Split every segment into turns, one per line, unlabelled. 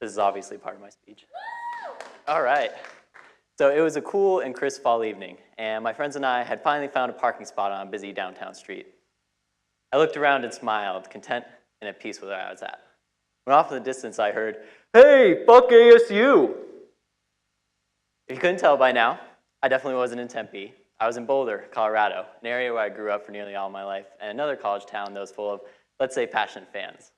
This is obviously part of my speech. All right. So it was a cool and crisp fall evening, and my friends and I had finally found a parking spot on a busy downtown street. I looked around and smiled, content and at peace with where I was at. When off in the distance, I heard, "Hey, fuck ASU!" If you couldn't tell by now, I definitely wasn't in Tempe. I was in Boulder, Colorado, an area where I grew up for nearly all my life, and another college town that was full of, let's say, passionate fans.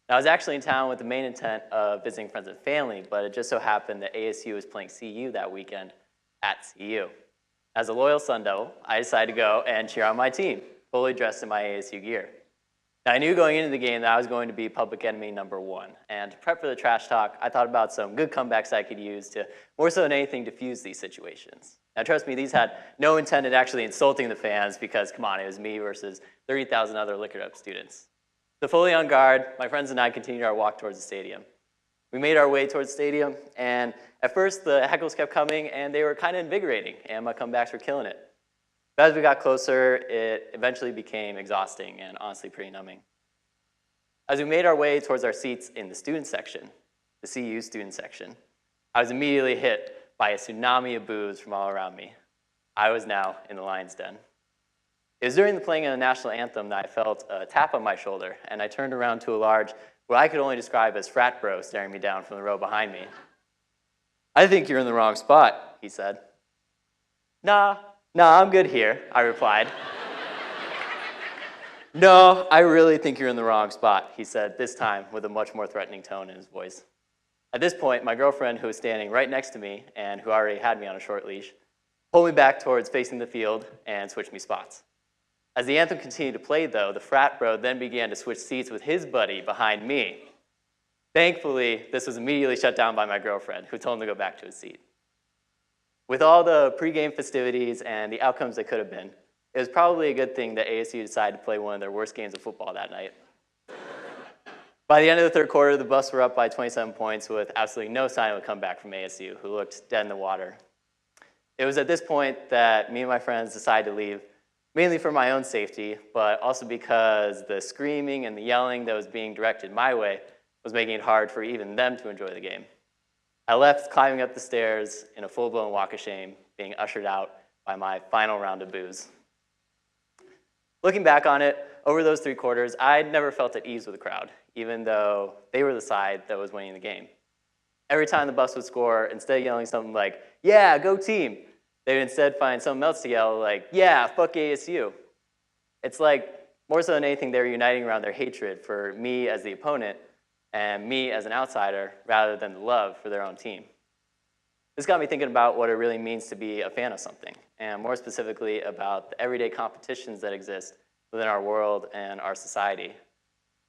Now, I was actually in town with the main intent of visiting friends and family, but it just so happened that ASU was playing CU that weekend at CU. As a loyal Sun Devil, I decided to go and cheer on my team, fully dressed in my ASU gear. Now, I knew going into the game that I was going to be public enemy #1, and to prep for the trash talk, I thought about some good comebacks I could use to, more so than anything, diffuse these situations. Now, trust me, these had no intent of actually insulting the fans because, come on, it was me versus 30,000 other liquored up students. So fully on guard, my friends and I continued our walk towards the stadium. We made our way towards the stadium, and at first the heckles kept coming, and they were kind of invigorating, and my comebacks were killing it. But as we got closer, it eventually became exhausting and honestly pretty numbing. As we made our way towards our seats in the student section, the CU student section, I was immediately hit by a tsunami of boos from all around me. I was now in the lion's den. It was during the playing of the national anthem that I felt a tap on my shoulder, and I turned around to a large, what I could only describe as frat bro staring me down from the row behind me. "I think you're in the wrong spot," he said. Nah, I'm good here," I replied. "No, I really think you're in the wrong spot," he said, this time with a much more threatening tone in his voice. At this point, my girlfriend, who was standing right next to me and who already had me on a short leash, pulled me back towards facing the field and switched me spots. As the anthem continued to play, though, the frat bro then began to switch seats with his buddy behind me. Thankfully, this was immediately shut down by my girlfriend, who told him to go back to his seat. With all the pregame festivities and the outcomes that could have been, it was probably a good thing that ASU decided to play one of their worst games of football that night. By the end of the third quarter, the Buffs were up by 27 points with absolutely no sign of a comeback from ASU, who looked dead in the water. It was at this point that me and my friends decided to leave, mainly for my own safety, but also because the screaming and the yelling that was being directed my way was making it hard for even them to enjoy the game. I left climbing up the stairs in a full-blown walk of shame, being ushered out by my final round of boos. Looking back on it, over those 3 quarters, I'd never felt at ease with the crowd, even though they were the side that was winning the game. Every time the Buffs would score, instead of yelling something like, "Yeah, go team," they would instead find something else to yell like, "Yeah, fuck ASU." It's like, more so than anything, they were uniting around their hatred for me as the opponent and me as an outsider rather than the love for their own team. This got me thinking about what it really means to be a fan of something, and more specifically about the everyday competitions that exist within our world and our society.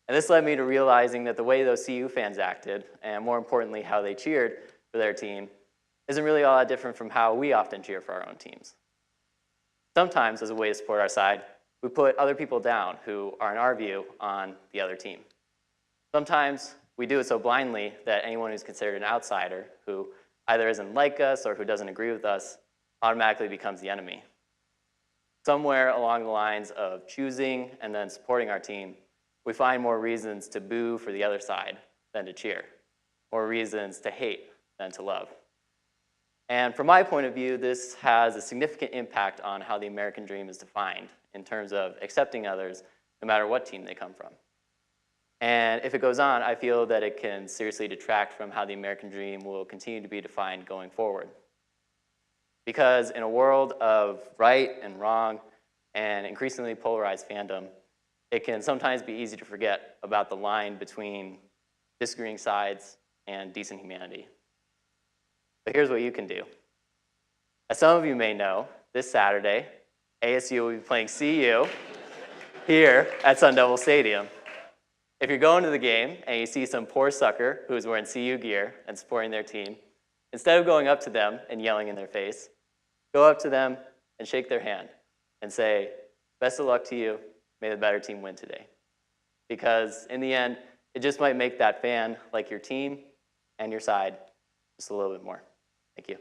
And this led me to realizing that the way those CU fans acted, and more importantly, how they cheered for their team, isn't really all that different from how we often cheer for our own teams. Sometimes, as a way to support our side, we put other people down who are, in our view, on the other team. Sometimes we do it so blindly that anyone who's considered an outsider, who either isn't like us or who doesn't agree with us, automatically becomes the enemy. Somewhere along the lines of choosing and then supporting our team, we find more reasons to boo for the other side than to cheer, more reasons to hate than to love. And from my point of view, this has a significant impact on how the American dream is defined in terms of accepting others no matter what team they come from. And if it goes on, I feel that it can seriously detract from how the American dream will continue to be defined going forward. Because in a world of right and wrong and increasingly polarized fandom, it can sometimes be easy to forget about the line between disagreeing sides and decent humanity. But here's what you can do. As some of you may know, this Saturday, ASU will be playing CU here at Sun Devil Stadium. If you're going to the game and you see some poor sucker who is wearing CU gear and supporting their team, instead of going up to them and yelling in their face, go up to them and shake their hand and say, "Best of luck to you. May the better team win today." Because in the end, it just might make that fan like your team and your side just a little bit more. Thank you.